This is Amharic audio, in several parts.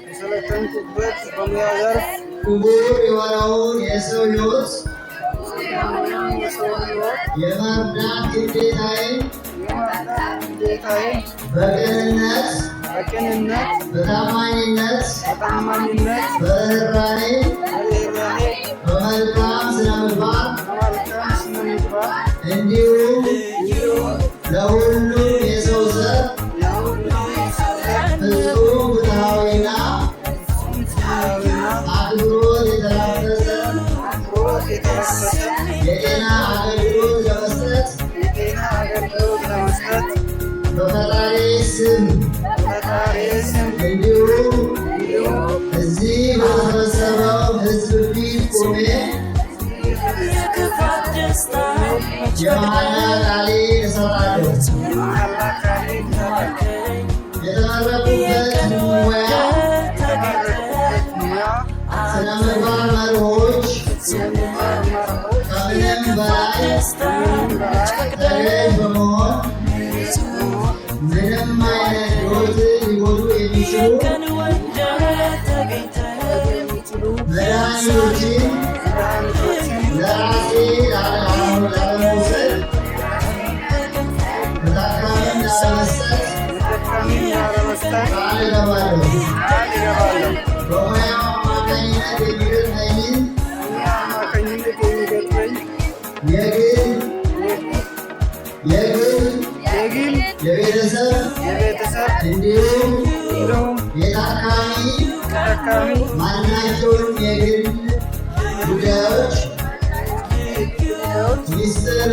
የሰለጠንኩበት በሙያ ዘርፍ ክቡር የሆነውን የሰው ሕይወት የመርዳት ግዴታዬን በቅንነት በታማኝነት በርህራሄ በመልካም ስነምግባር እንዲሁም ለሁሉም የሰው ዘር ፍጹም ፍትሐዊና አክብሮት የተላበሰ የጤና አገልግሎት ለመስጠት በፈጣሪ ስም እንዲሁም እዚህ በተሰበሰበው ሕዝብ ፊት ቆሜ የመሐላ ቃሌን እሰጣለሁ። የተመረቁበት ሙያ ስነ ምግባር መርሆች ከምንም በላይ ተገዥ በመሆን ምንም አይነት ሕይወት ሊጎዱ የሚችሉ መድኃኒቶችን ለራሴ ላለመውሰድ ለታካሚም ላለመስጠት ቃል እገባለሁ። በሙያው አማካኝነት የሚገጥመኝን የግል የቤተሰብ እንዲሁም የታካሚ ማናቸውንም የግል ጉዳዮች ሚስጥር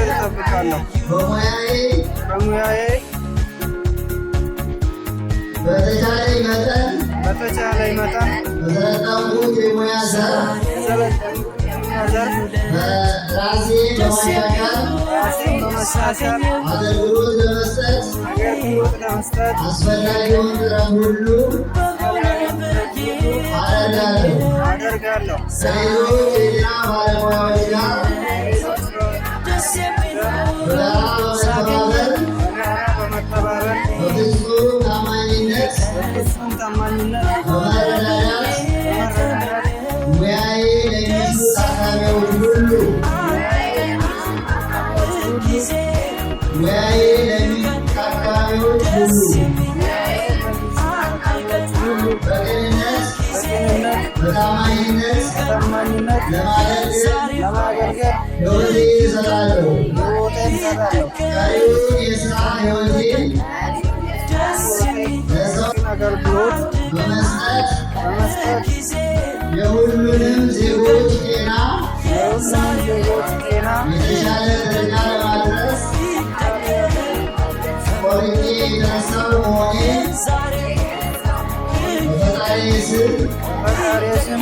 እጠብቃለሁ። በሙያዬ በተቻለኝ መጠን በሰለጠንኩት የሙያ ዘርፍ ራሴ በማሻሻል አገልግሎት ለመስጠት አስፈላጊውን ጥረት ሁሉ አደርጋለሁ። ከሌሎች የጤና ባለሙያዎች ጋር በመተባበር በፍጹም ታማኝነት በመረዳዳት ሙያዬ ለሚሹ ታካሚዎች ሁሉ በቅንነት በታማኝነት ለማገልገል ሕይወቴን እሰጣለሁ። ቀሪውን የሥራ ሕይወቴን ለሰው አገልግሎት በመስጠት የሁሉንም ዜጎች ጤና የተሻለ ደረጃ ለማድረስ ቆርጬ የተነሳሁ መሆኔን በፈጣሪ ስም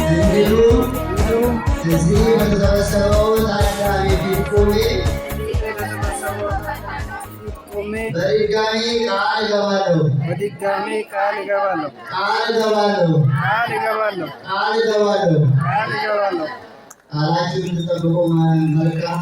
እንዲሁም እዚህ በተሰበሰበው ታዳሚ ፊት ቆሜ በድጋሚ ቃል እገባለሁ። ቃላችሁን እንድትጠብቁ መልካም